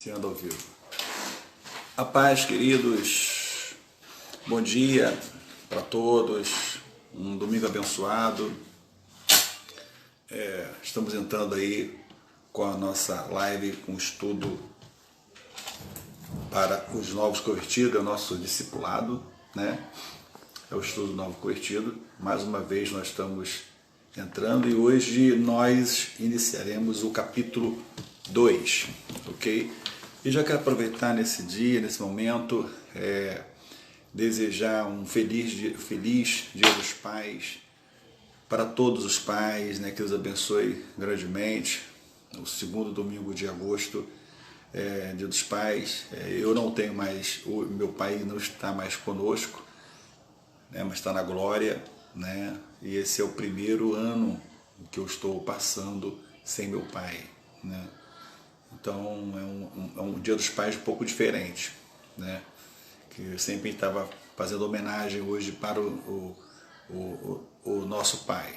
Sendo ao vivo. A paz, queridos. Bom dia para todos. Um domingo abençoado. Estamos entrando aí com a nossa live, com estudo para os novos convertidos, é o nosso discipulado, né? É o estudo do novo convertido. Mais uma vez nós estamos entrando e hoje nós iniciaremos o capítulo 2, ok? E já quero aproveitar nesse dia, nesse momento, desejar um feliz Dia dos Pais para todos os pais, né? Que Deus abençoe grandemente. O segundo domingo de agosto, Dia dos Pais. Eu não tenho mais, o meu pai não está mais conosco, né? Mas está na glória, né? E esse é o primeiro ano que eu estou passando sem meu pai, né? Então é um Dia dos Pais um pouco diferente, né? Que eu sempre estava fazendo homenagem hoje para o nosso pai.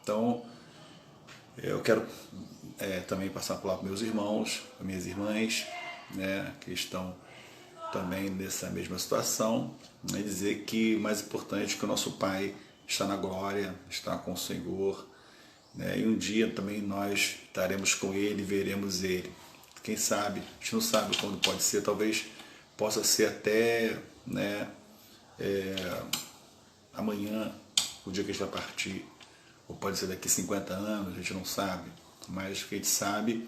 Então eu quero também passar por lá para meus irmãos, para minhas irmãs, né? Que estão também nessa mesma situação, e dizer que o mais importante é que o nosso pai está na glória, está com o Senhor, né? E um dia também nós estaremos com ele, veremos ele. Quem sabe, a gente não sabe quando pode ser, talvez possa ser até, né, amanhã, o dia que a gente vai partir, ou pode ser daqui 50 anos, a gente não sabe, mas o que a gente sabe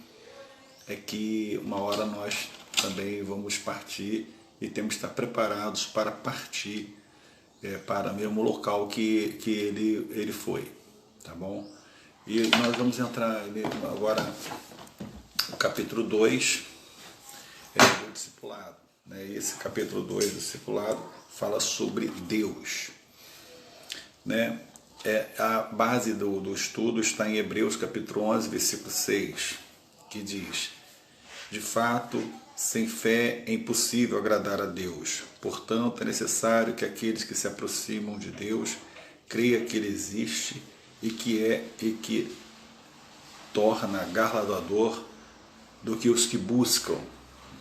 é que uma hora nós também vamos partir e temos que estar preparados para partir para o mesmo local que ele foi, tá bom? E nós vamos entrar agora no capítulo 2 do discipulado, né? E esse capítulo 2 do discipulado fala sobre Deus, né? A base do estudo está em Hebreus capítulo 11, versículo 6, que diz: de fato, sem fé é impossível agradar a Deus. Portanto, é necessário que aqueles que se aproximam de Deus creiam que Ele existe e que torna galardoador do que os que buscam,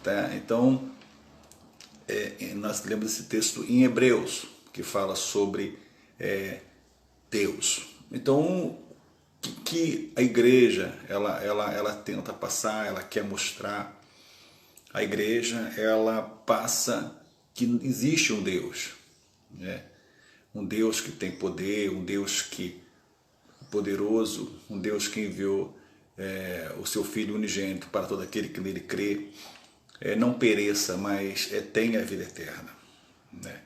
tá? Então, nós lemos esse texto em Hebreus, que fala sobre Deus. Então, que a igreja ela tenta passar, ela quer mostrar. A igreja ela passa que existe um Deus, né? Um Deus que tem poder, um Deus que é poderoso, um Deus que enviou o seu Filho unigênito para todo aquele que nele crê, não pereça, mas tenha a vida eterna, né?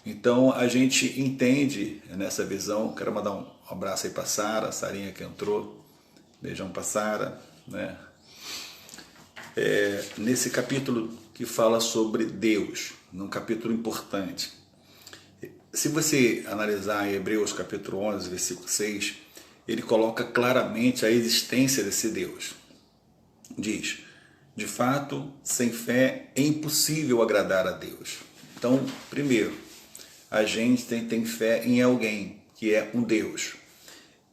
Então a gente entende nessa visão. Quero mandar um abraço aí para Sara, Sarinha que entrou, beijão para Sara, né? Nesse capítulo que fala sobre Deus, num capítulo importante. Se você analisar em Hebreus capítulo 11, versículo 6, ele coloca claramente a existência desse Deus. Diz: de fato, sem fé é impossível agradar a Deus. Então, primeiro, a gente tem fé em alguém, que é um Deus.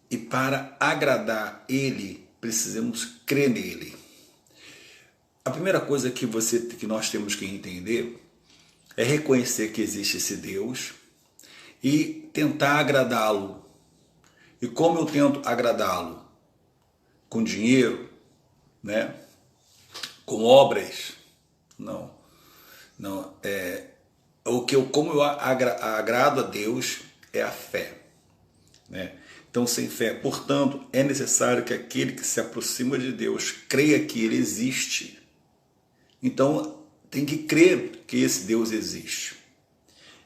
E para agradar Ele, precisamos crer nele. A primeira coisa que nós temos que entender é reconhecer que existe esse Deus e tentar agradá-lo. E como eu tento agradá-lo? Com dinheiro, né? Com obras? Não. Como eu agrado a Deus é a fé, né? Então, sem fé, portanto, é necessário que aquele que se aproxima de Deus creia que Ele existe. Então, tem que crer que esse Deus existe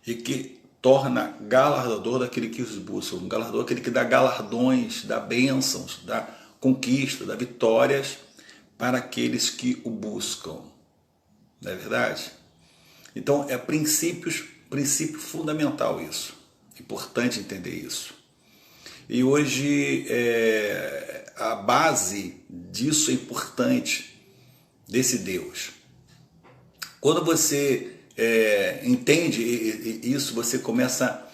e que torna galardoador daquele que os busca, um galardoador aquele que dá galardões, dá bênçãos, dá conquista, dá vitórias para aqueles que o buscam. Não é verdade? Então é princípio fundamental isso. Importante entender isso. E hoje a base disso é importante, desse Deus. Quando você entende isso, você começa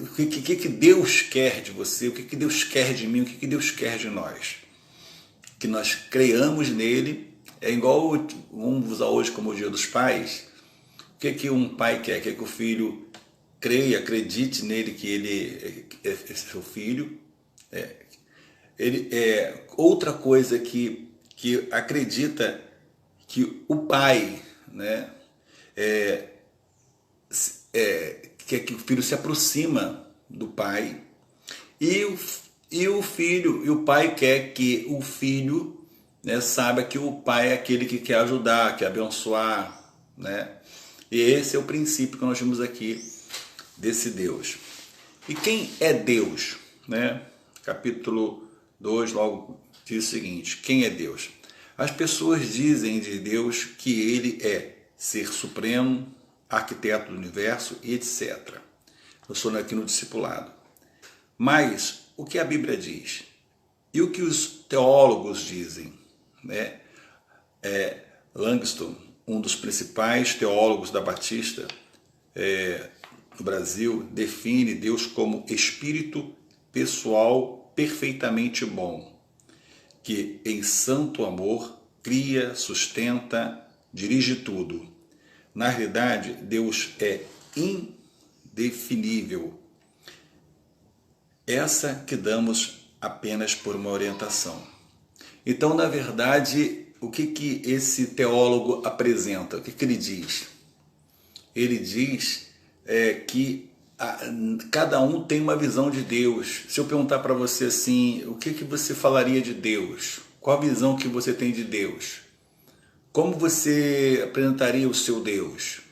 o que Deus quer de você, o que Deus quer de mim, o que Deus quer de nós. Que nós creiamos nele, É igual, vamos usar hoje como o Dia dos Pais. O que um pai quer? Quer que o filho creia, acredite nele, que ele é seu filho. Ele é outra coisa que acredita que o pai, né, quer que o filho se aproxima do pai, e o filho, e o pai quer que o filho, né, saiba que o pai é aquele que quer ajudar, quer abençoar, né? E esse é o princípio que nós vimos aqui desse Deus. E quem é Deus, né? Capítulo 2 logo diz o seguinte: quem é Deus? As pessoas dizem de Deus que ele é ser supremo, arquiteto do universo e etc. Eu estou aqui no discipulado. Mas o que a Bíblia diz? E o que os teólogos dizem? Né? Langston, um dos principais teólogos da Batista no Brasil, define Deus como espírito pessoal perfeitamente bom, que em santo amor cria, sustenta, dirige tudo. Na realidade, Deus é indefinível. Essa que damos apenas por uma orientação. Então, na verdade, o que esse teólogo apresenta? O que ele diz? Ele diz que cada um tem uma visão de Deus. Se eu perguntar para você assim, o que você falaria de Deus? Qual a visão que você tem de Deus? Como você apresentaria o seu Deus?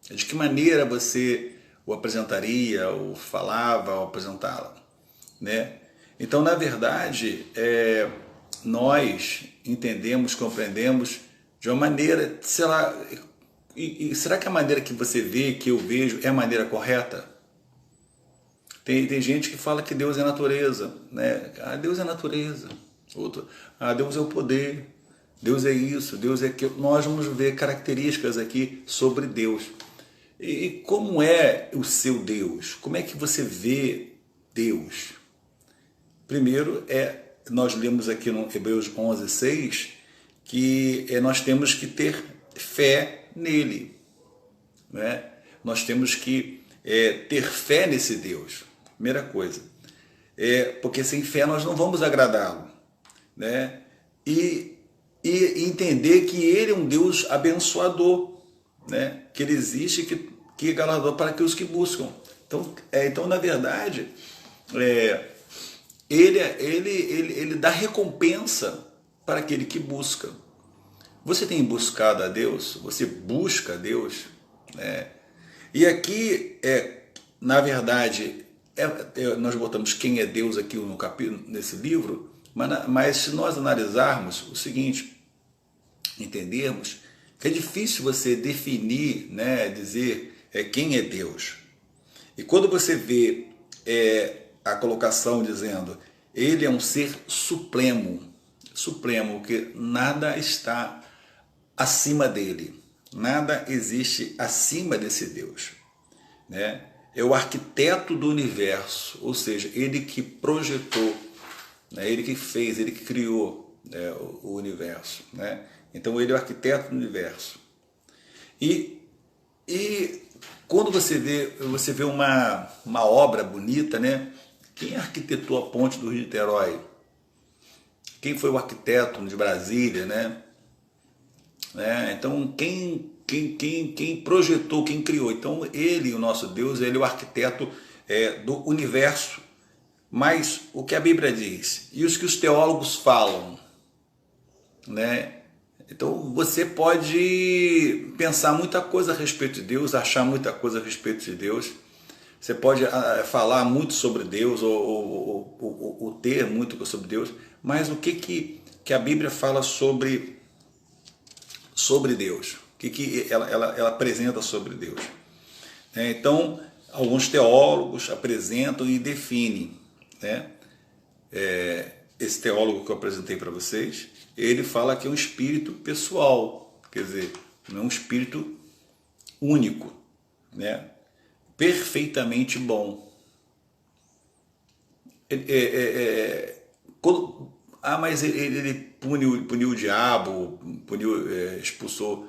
De que maneira você o apresentaria, ou falava, ou apresentá-lo? Né? Então, na verdade, nós entendemos, compreendemos de uma maneira, sei lá, será que a maneira que você vê, que eu vejo, é a maneira correta? Tem gente que fala que Deus é natureza, né? Deus é natureza. Outro, Deus é o poder, Deus é isso, Deus é aquilo. Nós vamos ver características aqui sobre Deus. E como é o seu Deus? Como é que você vê Deus? Primeiro, nós lemos aqui no Hebreus 11:6, que nós temos que ter fé nele. Né? Nós temos que ter fé nesse Deus. Primeira coisa. Porque sem fé nós não vamos agradá-lo. Né? E entender que ele é um Deus abençoador. Né? Que ele existe, que é galardoador para aqueles que buscam. Então na verdade, ele dá recompensa para aquele que busca. Você tem buscado a Deus? Você busca a Deus? E aqui, na verdade, nós botamos quem é Deus aqui no capítulo, nesse livro, mas se nós analisarmos o seguinte, entendermos que é difícil você definir, né, dizer quem é Deus. E quando você vê a colocação dizendo ele é um ser supremo, que nada está acima dele, nada existe acima desse Deus, né? É o arquiteto do universo, ou seja, ele que projetou, né? Ele que fez, ele que criou, né, o universo, né? Então ele é o arquiteto do universo. E quando você vê uma obra bonita, né? Quem arquitetou a ponte do Rio de Niterói? Quem foi o arquiteto de Brasília, né? Então, quem projetou, quem criou? Então, ele, o nosso Deus, ele é o arquiteto do universo. Mas o que a Bíblia diz? E os que os teólogos falam? Né? Então, você pode pensar muita coisa a respeito de Deus, achar muita coisa a respeito de Deus. Você pode falar muito sobre Deus ou ter muito sobre Deus, mas o que a Bíblia fala sobre Deus? O que ela apresenta sobre Deus? Então, alguns teólogos apresentam e definem. Né? Esse teólogo que eu apresentei para vocês, ele fala que é um espírito pessoal, quer dizer, não é um espírito único, né? Perfeitamente bom. mas ele puniu o diabo, expulsou,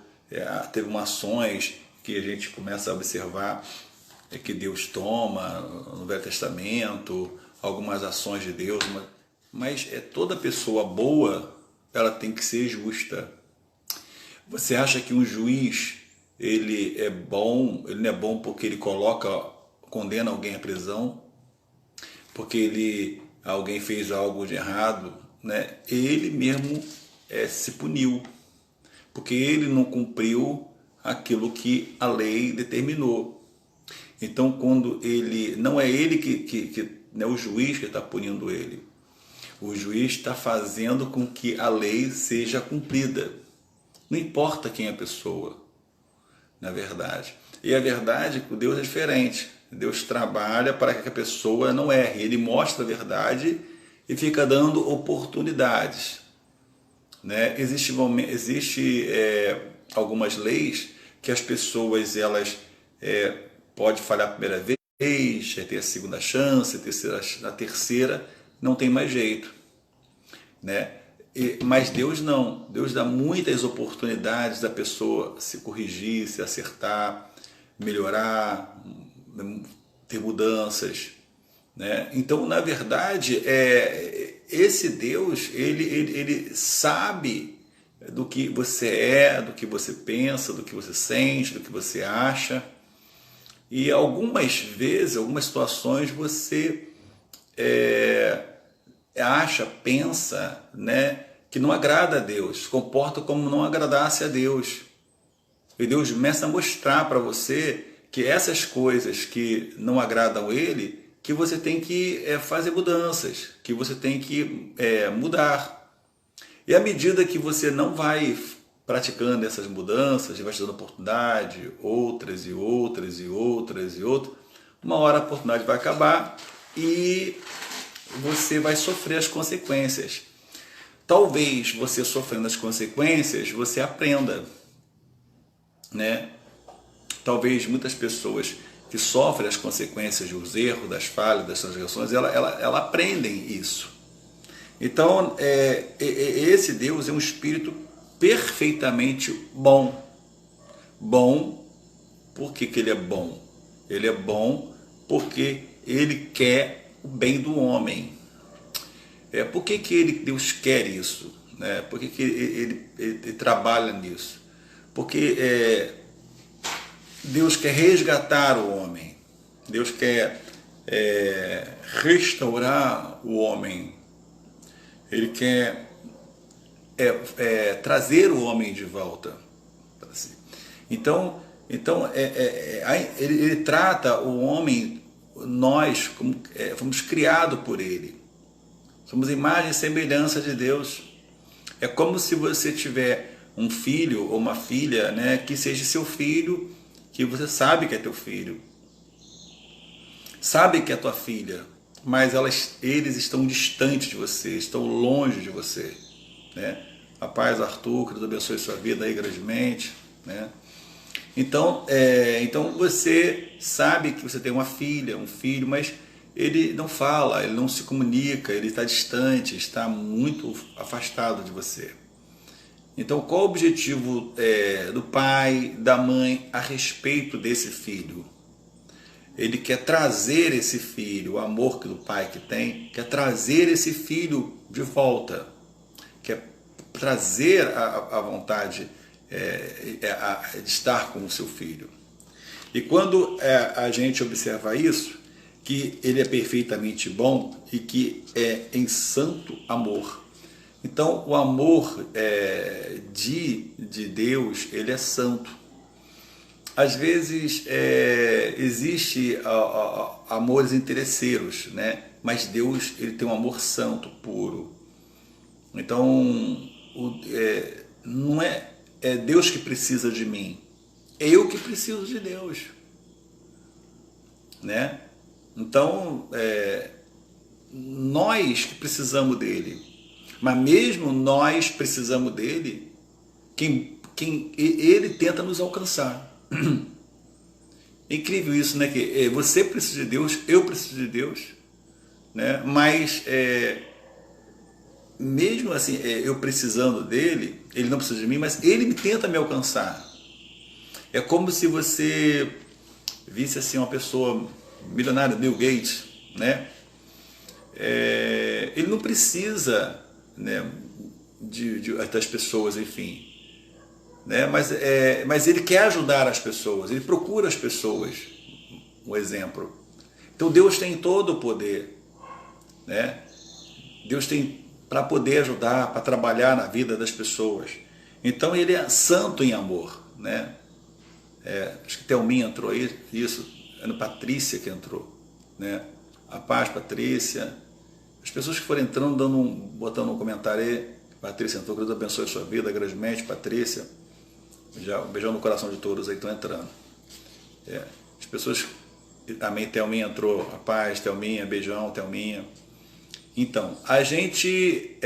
teve umas ações que a gente começa a observar que Deus toma no Velho Testamento, algumas ações de Deus, mas toda pessoa boa, ela tem que ser justa. Você acha que um juiz, ele é bom, ele não é bom porque ele condena alguém à prisão, porque alguém fez algo de errado, né? Ele mesmo se puniu, porque ele não cumpriu aquilo que a lei determinou. Então, quando não é ele que não é o juiz que está punindo ele, o juiz está fazendo com que a lei seja cumprida. Não importa quem é a pessoa, na verdade. E a verdade é que Deus é diferente. Deus trabalha para que a pessoa não erre. Ele mostra a verdade e fica dando oportunidades. Né? Existe algumas leis que as pessoas pode falhar a primeira vez, ter a segunda chance, a terceira não tem mais jeito. Né? Mas Deus não. Deus dá muitas oportunidades da pessoa se corrigir, se acertar, melhorar, ter mudanças. Né? Então, na verdade, esse Deus, ele sabe do que você é, do que você pensa, do que você sente, do que você acha. E algumas vezes, algumas situações, você pensa, né, que não agrada a Deus, se comporta como não agradasse a Deus. E Deus começa a mostrar para você que essas coisas que não agradam Ele, que você tem que fazer mudanças, que você tem que mudar. E à medida que você não vai praticando essas mudanças, vai te dando oportunidade, outras e outras e outras e outras, uma hora a oportunidade vai acabar e você vai sofrer as consequências. Talvez você sofrendo as consequências, você aprenda, né? Talvez muitas pessoas que sofrem as consequências dos erros, das falhas, das transgressões, ela aprendem isso. Então, esse Deus é um espírito perfeitamente bom. Bom, por que ele é bom? Ele é bom porque ele quer o bem do homem. Por que Deus quer isso? Né? Por que ele trabalha nisso? Porque Deus quer resgatar o homem. Deus quer restaurar o homem. Ele quer trazer o homem de volta para si. Então ele trata o homem, nós, como fomos criados por ele. Somos imagem e semelhança de Deus. É como se você tiver um filho ou uma filha, né, que seja seu filho, que você sabe que é teu filho, sabe que é tua filha, mas eles estão distantes de você, estão longe de você. Né? A paz, Arthur, que Deus abençoe sua vida aí grandemente. Né? Então você sabe que você tem uma filha, um filho, mas ele não fala, ele não se comunica, ele está distante, está muito afastado de você. Então, qual o objetivo do pai, da mãe a respeito desse filho? Ele quer trazer esse filho, o amor que o pai que tem, quer trazer esse filho de volta, quer trazer a vontade de estar com o seu filho. E quando a gente observa isso, que ele é perfeitamente bom e que é em santo amor. Então, o amor de Deus, ele é santo. Às vezes existe amores interesseiros, né? Mas Deus, ele tem um amor santo, puro. Então, não é Deus que precisa de mim, é eu que preciso de Deus, né? Então, nós que precisamos dele, mas mesmo nós precisamos dele, ele tenta nos alcançar. É incrível isso, né? Que você precisa de Deus, eu preciso de Deus, né? Mas mesmo assim, eu precisando dele, ele não precisa de mim, mas ele tenta me alcançar. É como se você visse assim uma pessoa milionária, Bill Gates, né? Ele não precisa, né, das pessoas, enfim, né? Mas ele quer ajudar as pessoas, ele procura as pessoas, um exemplo. Então Deus tem todo o poder, né? Deus tem para poder ajudar, para trabalhar na vida das pessoas. Então ele é santo em amor, né? Acho que Thelminha entrou aí, isso, é no Patrícia que entrou, né? A paz, Patrícia. As pessoas que forem entrando, botando um comentário aí, Patrícia entrou, que Deus abençoe a sua vida, grandemente, Patrícia. Um beijão no coração de todos aí que estão entrando. As pessoas, amém, Thelminha entrou, a paz, Thelminha, beijão, Thelminha. Então, a gente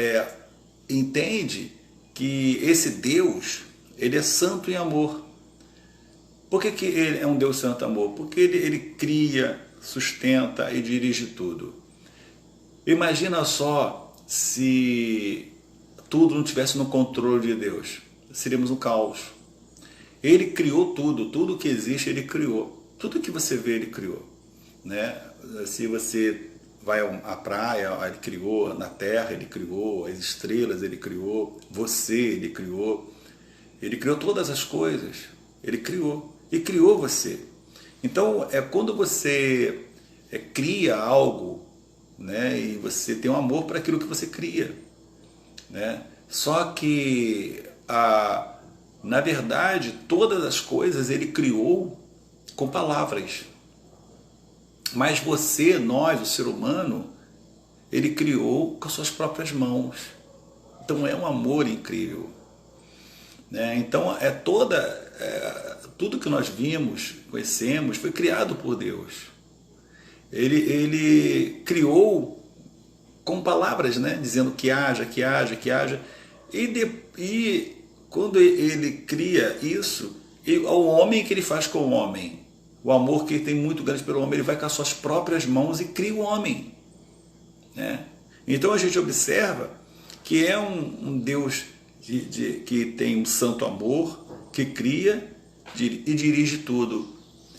entende que esse Deus, ele é santo em amor. Por que ele é um Deus santo em amor? Porque ele cria, sustenta e dirige tudo. Imagina só se tudo não estivesse no controle de Deus. Seríamos um caos. Ele criou tudo, tudo que existe ele criou. Tudo que você vê ele criou, né? Se você vai à praia, ele criou, na terra ele criou, as estrelas ele criou, você ele criou todas as coisas, ele criou e criou você. Então quando você cria algo, né, e você tem um amor para aquilo que você cria, né? Só que na verdade todas as coisas ele criou com palavras. Mas você, nós, o ser humano, ele criou com as suas próprias mãos. Então é um amor incrível, né? Então tudo que nós vimos, conhecemos, foi criado por Deus. Ele criou com palavras, né? Dizendo que haja, que haja, que haja. E quando ele cria isso, o homem que ele faz com o homem, o amor que ele tem muito grande pelo homem, ele vai com as suas próprias mãos e cria o homem, né? Então a gente observa que é um Deus que tem um santo amor, que cria e dirige tudo.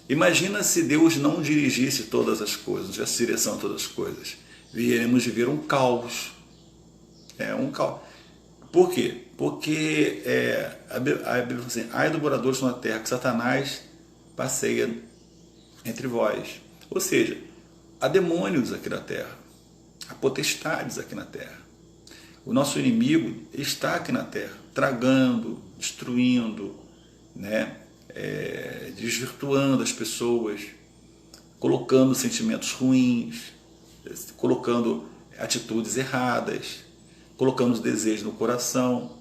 Imagina se Deus não dirigisse todas as coisas, não tivesse direção a todas as coisas. Viemos viver um caos. Um caos. Por quê? Porque a Bíblia fala assim, ai do morador na terra, que Satanás passeia entre vós. Ou seja, há demônios aqui na terra, há potestades aqui na terra. O nosso inimigo está aqui na terra, tragando, destruindo, né? Desvirtuando as pessoas, colocando sentimentos ruins, colocando atitudes erradas, colocando os desejos no coração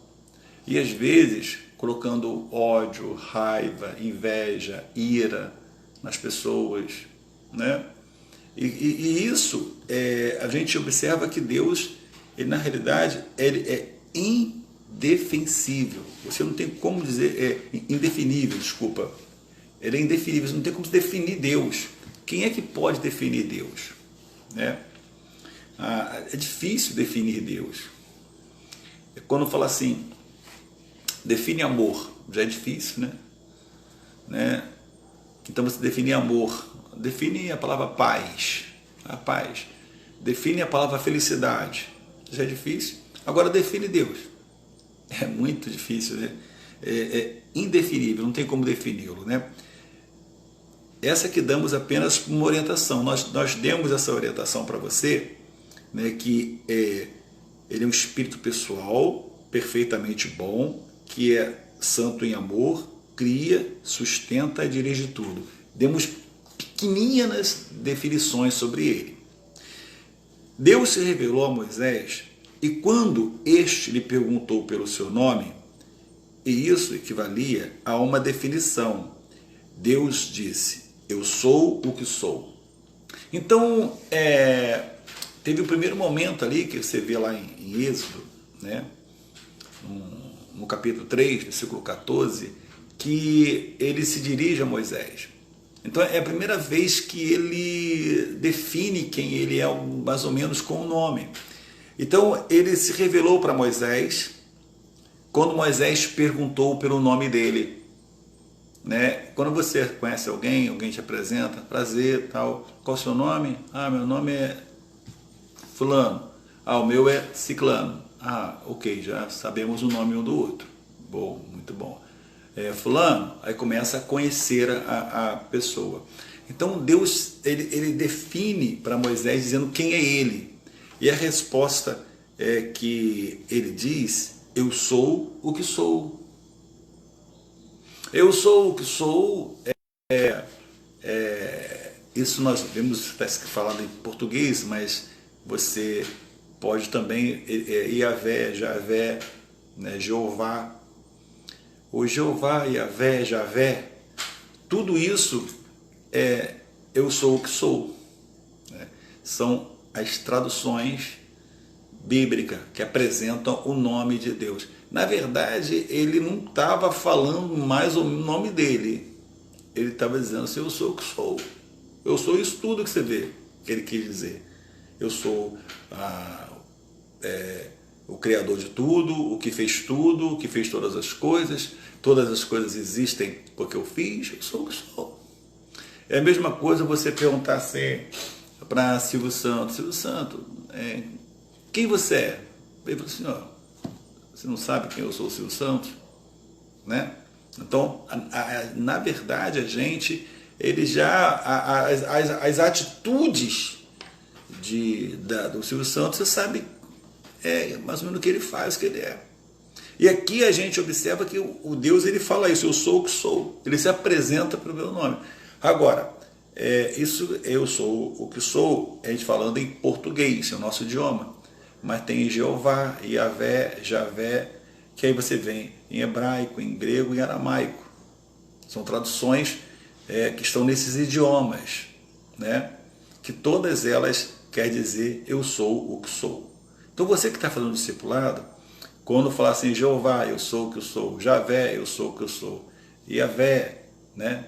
e às vezes colocando ódio, raiva, inveja, ira nas pessoas, né? E isso a gente observa que Deus, ele, na realidade, ele é indefensível. Você não tem como dizer, indefinível, desculpa. Ele é indefinível, você não tem como definir Deus. Quem é que pode definir Deus, né? É difícil definir Deus. Quando fala assim, define amor, já é difícil, né? Então você define amor, define a palavra paz, a paz. Define a palavra felicidade, já é difícil. Agora define Deus. É muito difícil, né? É indefinível, não tem como defini-lo, né? Essa que damos apenas uma orientação. Nós demos essa orientação para você, né, que ele é um espírito pessoal, perfeitamente bom, que é santo em amor, cria, sustenta e dirige tudo. Demos pequeninas definições sobre ele. Deus se revelou a Moisés e quando este lhe perguntou pelo seu nome, e isso equivalia a uma definição, Deus disse, eu sou o que sou. Então, teve o primeiro momento ali, que você vê lá em Êxodo, né? No capítulo 3, versículo 14, que ele se dirige a Moisés. Então é a primeira vez que ele define quem ele é, mais ou menos com o nome. Então ele se revelou para Moisés quando Moisés perguntou pelo nome dele. Né? Quando você conhece alguém, alguém te apresenta, prazer, tal, qual é o seu nome? Ah, meu nome é fulano. Ah, o meu é ciclano. Ah, ok, já sabemos o nome um do outro. Bom, muito bom. Fulano, aí começa a conhecer a pessoa. Então Deus, ele define para Moisés dizendo quem é ele. E a resposta é que ele diz, eu sou o que sou. Eu sou o que sou. Isso nós vemos, está falado em português, mas você pode também, Iavé, Javé, né, Jeová, o Jeová, Iavé, Javé, tudo isso é eu sou o que sou. Né? São as traduções bíblicas que apresentam o nome de Deus. Na verdade, ele não estava falando mais o nome dele. Ele estava dizendo assim, eu sou o que sou. Eu sou isso tudo que você vê, que ele quis dizer. Eu sou o Criador de tudo, o que fez todas as coisas existem porque eu fiz, eu sou o que sou. É a mesma coisa você perguntar assim para Silvio Santos, quem você é? Ele falou assim, ó, você não sabe quem eu sou, o Silvio Santos? Né? Então, na verdade, a gente, ele já, as atitudes do Silvio Santos, você sabe mais ou menos o que ele faz, o que ele é. E aqui a gente observa que o Deus, ele fala isso, eu sou o que sou. Ele se apresenta pelo meu nome. Agora, isso, eu sou o que sou, a gente falando em português, é o nosso idioma. Mas tem Jeová, Iavé, Javé, que aí você vem em hebraico, em grego e em aramaico. São traduções que estão nesses idiomas, né? Que todas elas quer dizer eu sou o que sou. Então você que está fazendo discipulado, quando falar assim, Jeová, eu sou o que eu sou, Javé, eu sou o que eu sou, Iavé, né?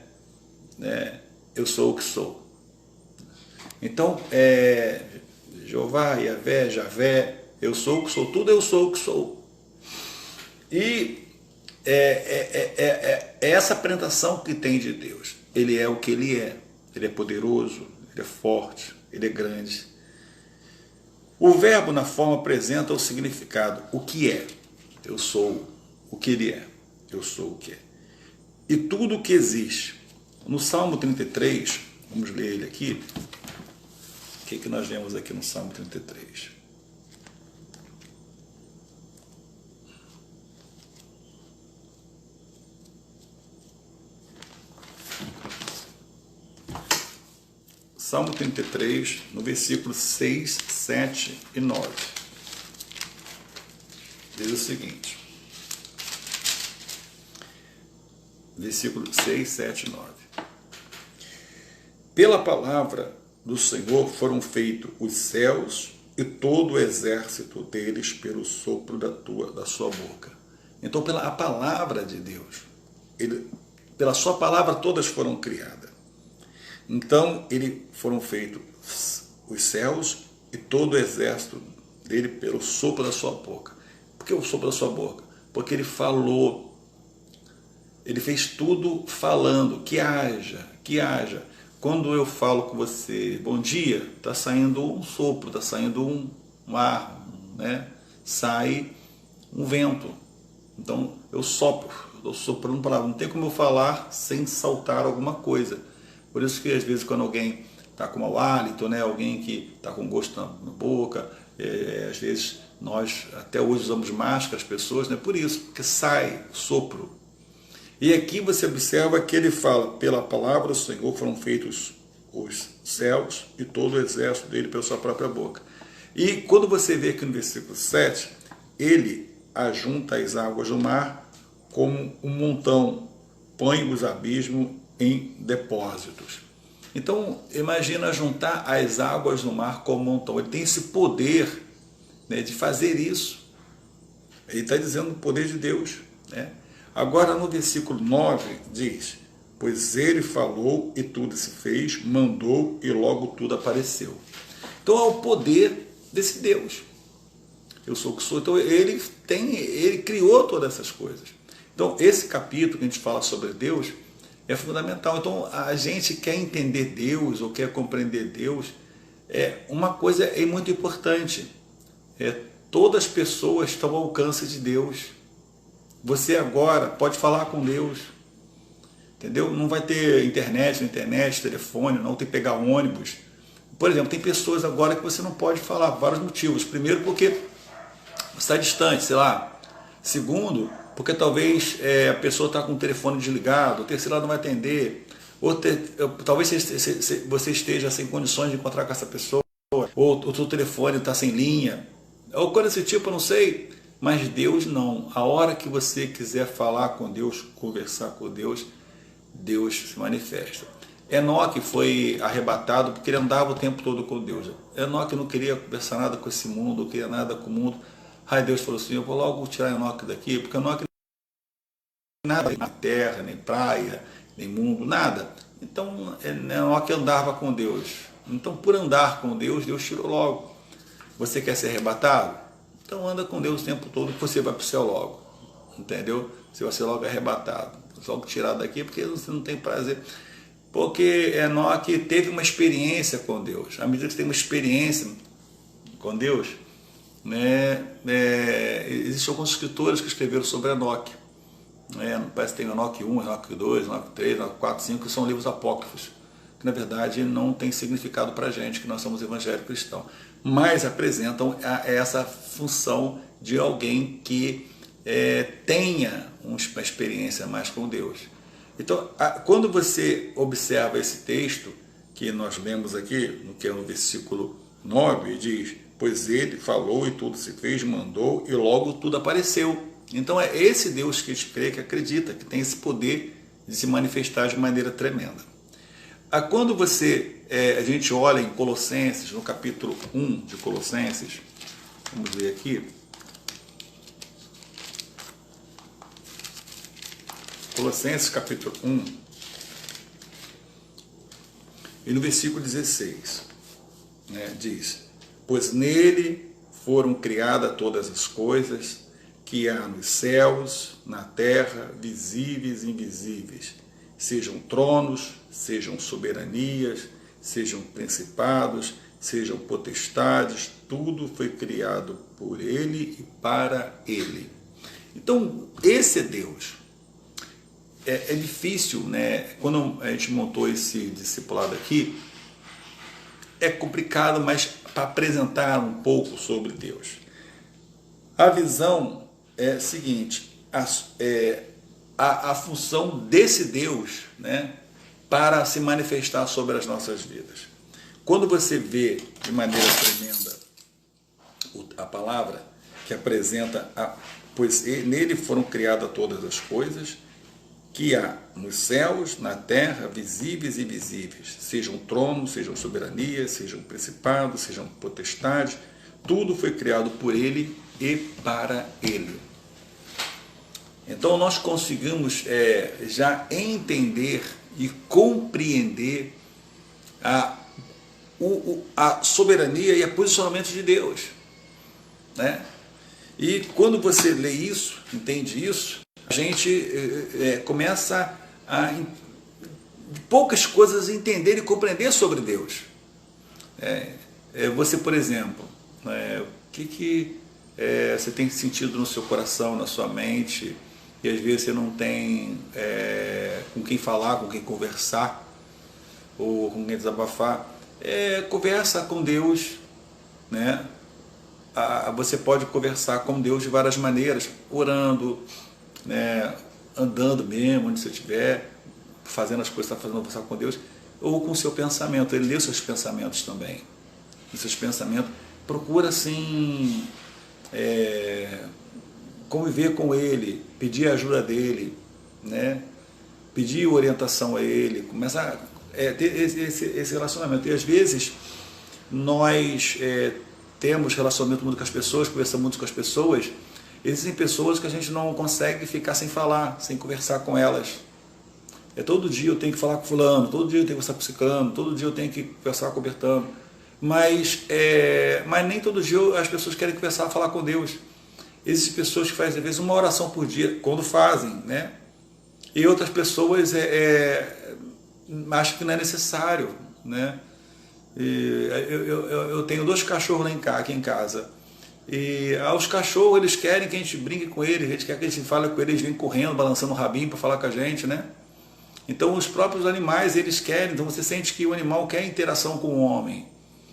Eu sou o que sou. Então, Jeová, Iavé, Javé, eu sou o que sou, tudo eu sou o que sou. E é essa apresentação que tem de Deus. Ele é o que ele é poderoso, ele é forte, ele é grande. O verbo na forma apresenta o significado, o que é. Eu sou o que ele é, eu sou o que é. E tudo o que existe. No Salmo 33, vamos ler ele aqui. O que nós lemos aqui no Salmo 33? Salmo 33, no versículo 6, 7 e 9. Diz o seguinte. Versículo 6, 7 e 9. Pela palavra do Senhor foram feitos os céus e todo o exército deles pelo sopro da sua boca. Então, pela palavra de Deus, pela sua palavra todas foram criadas. Então, foram feitos os céus e todo o exército dele pelo sopro da sua boca. Por que o sopro da sua boca? Porque ele falou, ele fez tudo falando, que haja, que haja. Quando eu falo com você, bom dia, está saindo um sopro, está saindo um ar, né? Sai um vento. Então, eu sopro, eu estou soprando palavra. Não tem como eu falar sem saltar alguma coisa. Por isso que às vezes quando alguém está com mau hálito, né, alguém que está com gosto na boca, às vezes nós até hoje usamos máscara, as pessoas, né, por isso, porque sai sopro. E aqui você observa que ele fala, pela palavra do Senhor foram feitos os céus e todo o exército dele pela sua própria boca. E quando você vê aqui no versículo 7, ele ajunta as águas do mar como um montão, põe os abismos em depósitos. Então, imagina juntar as águas no mar como um montão. Ele tem esse poder, né, de fazer isso. Ele está dizendo o poder de Deus. Né? Agora, no versículo 9, diz, pois ele falou e tudo se fez, mandou e logo tudo apareceu. Então, é o poder desse Deus. eu sou o que sou. Então ele criou todas essas coisas. Então esse capítulo que a gente fala sobre Deus é fundamental. Então a gente quer entender Deus ou quer compreender Deus, uma coisa é muito importante, todas as pessoas estão ao alcance de Deus. Você agora pode falar com Deus, entendeu? Não vai ter internet, telefone, não tem que pegar ônibus. Por exemplo, tem pessoas agora que você não pode falar por vários motivos. Primeiro, porque você está distante, sei lá. Segundo, porque talvez a pessoa está com o telefone desligado. Terceiro, ela não vai atender. Talvez você esteja sem condições de encontrar com essa pessoa. Ou o seu telefone está sem linha. Ou coisa desse tipo, eu não sei. Mas Deus não. A hora que você quiser falar com Deus, conversar com Deus, Deus se manifesta. Enoque foi arrebatado porque ele andava o tempo todo com Deus. Enoque não queria conversar nada com esse mundo, não queria nada com o mundo. Aí Deus falou assim, eu vou logo tirar Enoque daqui, porque Enoque não é nada, nem terra, nem praia, nem mundo, nada. Então Enoque andava com Deus. Então por andar com Deus, Deus tirou logo. Você quer ser arrebatado? Então anda com Deus o tempo todo, que você vai para o céu logo. Entendeu? Você vai ser logo arrebatado. Logo tirado daqui, porque você não tem prazer. Porque Enoque teve uma experiência com Deus. À medida que você tem uma experiência com Deus, existem alguns escritores que escreveram sobre Enoque. Parece que tem Enoque 1, Enoque 2, Enoque 3, Enoque 4, 5, que são livros apócrifos, que na verdade não tem significado para a gente, que nós somos evangélicos cristãos, mas apresentam essa função de alguém que tenha uma experiência mais com Deus. Então, quando você observa esse texto que nós lemos aqui, que é no versículo 9, diz, pois ele falou e tudo se fez, mandou e logo tudo apareceu. Então é esse Deus que a gente crê, que acredita, que tem esse poder de se manifestar de maneira tremenda. Quando a gente olha em Colossenses, no capítulo 1 de Colossenses, vamos ler aqui, Colossenses capítulo 1, e no versículo 16, diz, pois nele foram criadas todas as coisas, que há nos céus, na terra, visíveis e invisíveis, sejam tronos, sejam soberanias, sejam principados, sejam potestades, tudo foi criado por ele e para ele. Então, esse é Deus. É difícil, quando a gente montou esse discipulado aqui, é complicado, mas para apresentar um pouco sobre Deus. A visão é a seguinte, a função desse Deus, para se manifestar sobre as nossas vidas. Quando você vê de maneira tremenda a palavra que apresenta, pois nele foram criadas todas as coisas, que há nos céus, na terra, visíveis e invisíveis, sejam tronos, sejam soberanias, sejam principados, sejam potestades, tudo foi criado por ele e para ele. Então nós conseguimos já entender e compreender a soberania e o posicionamento de Deus. E quando você lê isso, entende isso, a gente começa a, de poucas coisas, entender e compreender sobre Deus. Você, por exemplo, o que você tem sentido no seu coração, na sua mente, e às vezes você não tem com quem falar, com quem conversar, ou com quem desabafar, conversa com Deus, Você pode conversar com Deus de várias maneiras, orando, andando mesmo, onde você estiver, fazendo as coisas que está fazendo, conversar com Deus, ou com o seu pensamento. Ele lê os seus pensamentos também. Os seus pensamentos. Procura, assim, conviver com ele, pedir a ajuda dele, pedir orientação a ele, começar a ter esse relacionamento. E às vezes nós temos relacionamento muito com as pessoas, conversamos muito com as pessoas. Existem pessoas que a gente não consegue ficar sem falar, sem conversar com elas. Todo dia eu tenho que falar com fulano, todo dia eu tenho que conversar com ciclano, todo dia eu tenho que conversar com Bertano. mas nem todo dia as pessoas querem conversar, falar com Deus. Existem pessoas que fazem, às vezes, uma oração por dia, quando fazem, né? E outras pessoas acham que não é necessário, né? Eu tenho 2 cachorros aqui em casa. E os cachorros, eles querem que a gente brinque com eles, eles querem que a gente fale com eles, eles vêm correndo, balançando o rabinho para falar com a gente, né? Então os próprios animais, eles querem, então você sente que o animal quer interação com o homem.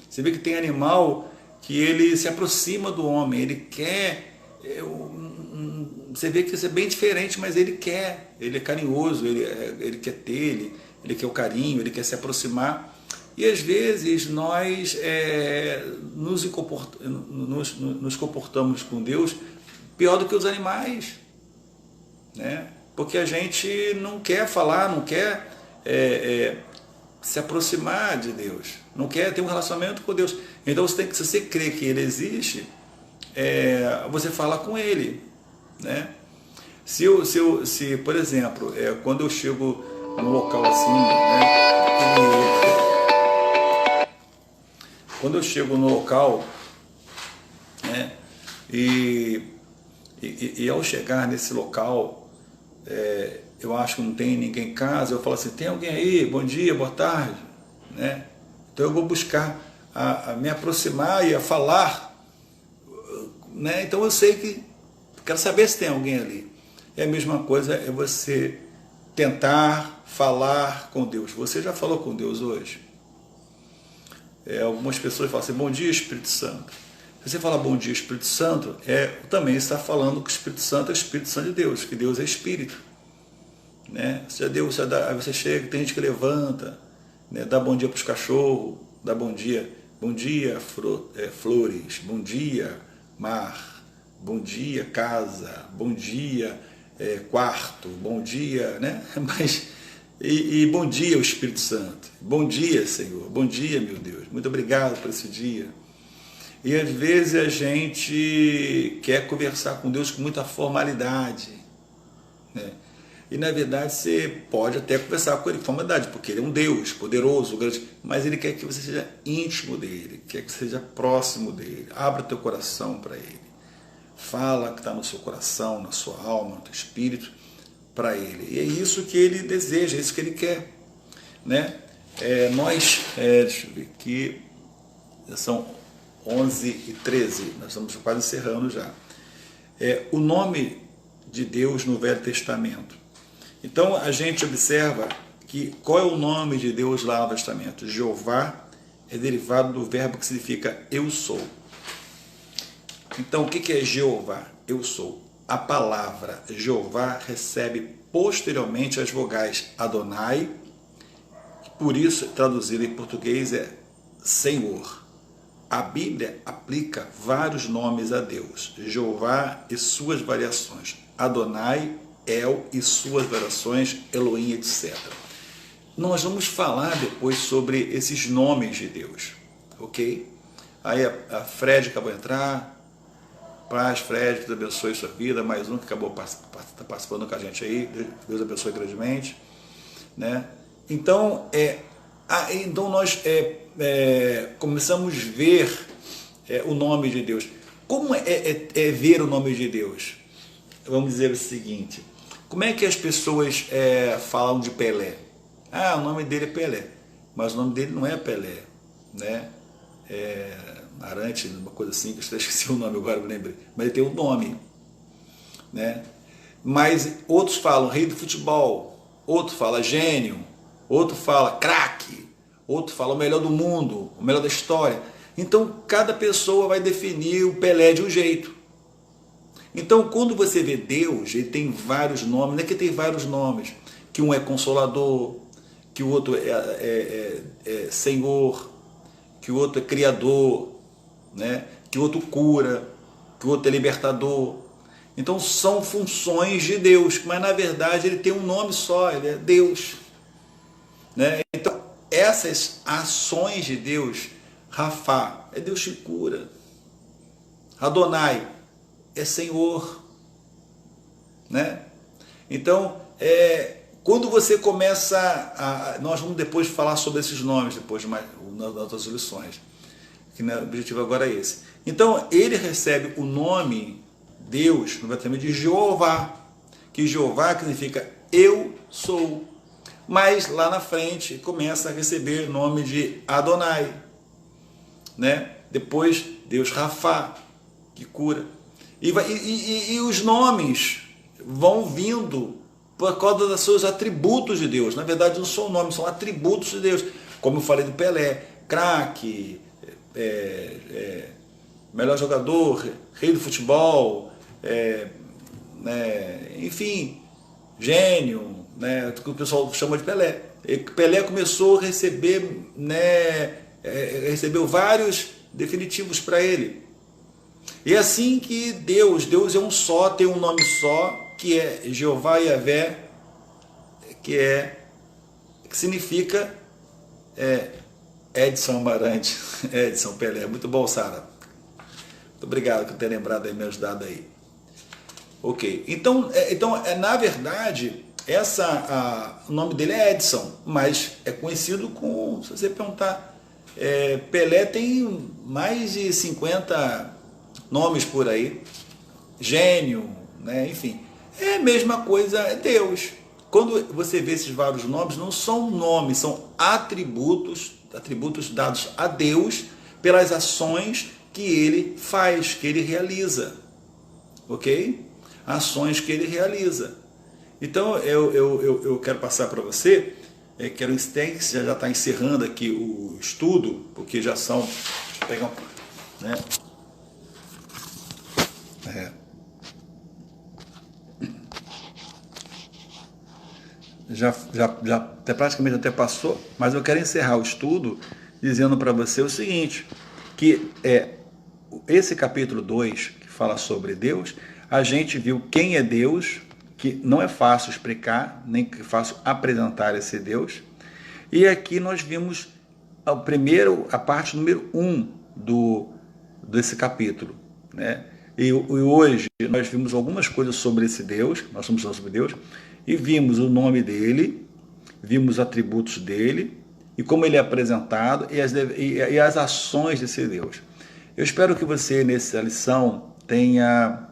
Você vê que tem animal que ele se aproxima do homem, ele quer, você vê que isso é bem diferente, mas ele é carinhoso, ele quer ter, ele quer o carinho, ele quer se aproximar. E às vezes nós nos comportamos com Deus pior do que os animais, né? Porque a gente não quer falar, não quer se aproximar de Deus, não quer ter um relacionamento com Deus. Então se você crê que Ele existe, você fala com Ele, né? Se por exemplo, quando eu chego num local assim, né? Quando eu chego no local, né, e ao chegar nesse local, eu acho que não tem ninguém em casa, eu falo assim, tem alguém aí? Bom dia, boa tarde, né? Então eu vou buscar a me aproximar e a falar, né? Então eu sei que, quero saber se tem alguém ali. É a mesma coisa, é você tentar falar com Deus. Você já falou com Deus hoje? Algumas pessoas falam assim, bom dia Espírito Santo. Se você falar bom dia Espírito Santo, também está falando que o Espírito Santo é o Espírito Santo de Deus, que Deus é Espírito, né? Aí você chega, tem gente que levanta, né? Dá bom dia para os cachorros, dá bom dia flores, bom dia mar, bom dia casa, bom dia quarto, bom dia, né? E bom dia, o Espírito Santo. Bom dia, Senhor. Bom dia, meu Deus. Muito obrigado por esse dia. E às vezes a gente quer conversar com Deus com muita formalidade, né? E na verdade você pode até conversar com Ele com formalidade, porque Ele é um Deus poderoso, grande, mas Ele quer que você seja íntimo dEle, quer que você seja próximo dEle. Abra teu coração para Ele. Fala o que está no seu coração, na sua alma, no teu espírito, para Ele. E é isso que Ele deseja, é isso que Ele quer, né? Deixa eu ver aqui, são 11h13, nós estamos quase encerrando já. O nome de Deus no Velho Testamento. Então a gente observa que qual é o nome de Deus lá no Velho Testamento? Jeová é derivado do verbo que significa eu sou. Então o que é Jeová? Eu sou. A palavra Jeová recebe posteriormente as vogais Adonai, por isso traduzido em português é Senhor. A Bíblia aplica vários nomes a Deus, Jeová e suas variações, Adonai, El e suas variações, Elohim, etc. Nós vamos falar depois sobre esses nomes de Deus, ok? Aí a Fred acabou de entrar. Paz, Fred, Deus abençoe sua vida, mais um que acabou participando com a gente aí, Deus abençoe grandemente, né? Então, então nós começamos a ver o nome de Deus. Como é ver o nome de Deus? Vamos dizer o seguinte, como é que as pessoas falam de Pelé? O nome dele é Pelé, mas o nome dele não é Pelé, né? Arante, uma coisa assim, que eu esqueci o nome agora, me lembrei, mas ele tem um nome, né? Mas outros falam rei do futebol, outro fala gênio, outro fala craque, outro fala o melhor do mundo, o melhor da história. Então cada pessoa vai definir o Pelé de um jeito. Então quando você vê Deus, ele tem vários nomes, não é que tem vários nomes, que um é Consolador, que o outro é Senhor, que o outro é Criador, né? Que o outro cura, que o outro é Libertador. Então são funções de Deus, mas na verdade ele tem um nome só, ele é Deus, né? Então essas ações de Deus, Rafá, é Deus que cura, Adonai é Senhor, né? Então quando você começa nós vamos depois falar sobre esses nomes depois nas outras lições. que, né, o objetivo agora é esse. Então, ele recebe o nome, Deus, no Velho Testamento, de Jeová, que Jeová significa eu sou. Mas lá na frente começa a receber o nome de Adonai, né? Depois Deus Rafá, que cura. E os nomes vão vindo por causa dos seus atributos de Deus. Na verdade não são nomes, são atributos de Deus. Como eu falei do Pelé, craque, melhor jogador, rei do futebol, enfim, gênio, né, que o pessoal chama de Pelé. E Pelé começou a receber, né, recebeu vários definitivos para ele. E é assim que Deus é um só, tem um nome só, que é Jeová Yahvé, que significa Edson Amarante, Edson Pelé. Muito bom, Sara. Muito obrigado por ter lembrado e me ajudado aí. Ok, então na verdade, o nome dele é Edson, mas é conhecido com, se você perguntar, Pelé tem mais de 50 nomes por aí, gênio, né? Enfim, é a mesma coisa, é Deus. Quando você vê esses vários nomes, não são nomes, são atributos dados a Deus pelas ações que ele faz, que ele realiza, ok? Ações que ele realiza. Então eu quero passar para você, quero que já está encerrando aqui o estudo, porque já são, deixa eu pegar né? Já praticamente até passou, mas eu quero encerrar o estudo dizendo para você o seguinte, que esse capítulo 2, que fala sobre Deus, a gente viu quem é Deus, que não é fácil explicar, nem que fácil apresentar esse Deus, e aqui nós vimos a parte número 1 desse capítulo, né? E hoje nós vimos algumas coisas sobre esse Deus, nós estamos falando sobre Deus, e vimos o nome dele, vimos os atributos dele, e como ele é apresentado, e as ações desse Deus. Eu espero que você, nessa lição, tenha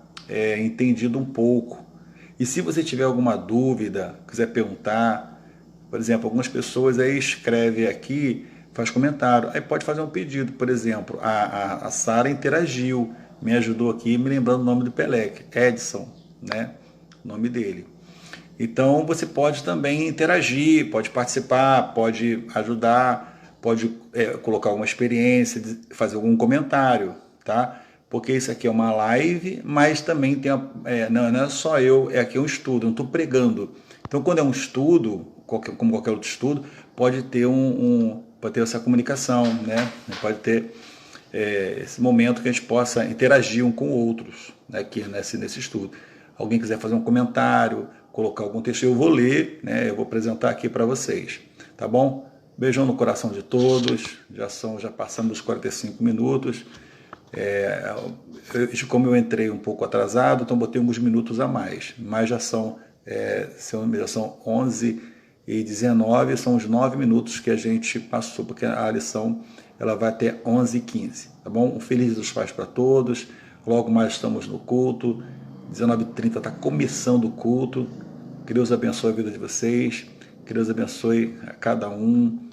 entendido um pouco. E se você tiver alguma dúvida, quiser perguntar, por exemplo, algumas pessoas aí escrevem aqui, faz comentário, aí pode fazer um pedido, por exemplo, a Sara interagiu, me ajudou aqui, me lembrando o nome do Pelé, Edson, né? O nome dele. Então você pode também interagir, pode participar, pode ajudar, pode colocar alguma experiência, fazer algum comentário, tá? Porque isso aqui é uma live, mas também tem não é só aqui é um estudo, eu não estou pregando. Então quando é um estudo, como qualquer outro estudo, pode ter pode ter essa comunicação, né? Pode ter esse momento que a gente possa interagir um com outros, né, aqui nesse estudo. Alguém quiser fazer um comentário, colocar algum texto, eu vou ler, né, eu vou apresentar aqui para vocês, tá bom? Beijão no coração de todos, já passamos os 45 minutos, como eu entrei um pouco atrasado, então botei alguns minutos a mais, mas já são 11h19, são os 9 minutos que a gente passou, porque a lição ela vai até 11h15, tá bom? Um feliz Dia dos Pais para todos, logo mais estamos no culto, 19h30 está começando o culto, que Deus abençoe a vida de vocês, que Deus abençoe a cada um,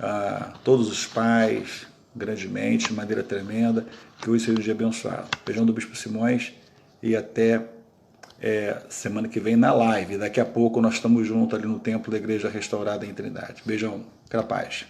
a todos os pais, grandemente, de maneira tremenda, que hoje seja um dia abençoado. Beijão do Bispo Simões e até semana que vem na live. Daqui a pouco nós estamos juntos ali no templo da Igreja Restaurada em Trindade. Beijão, paz.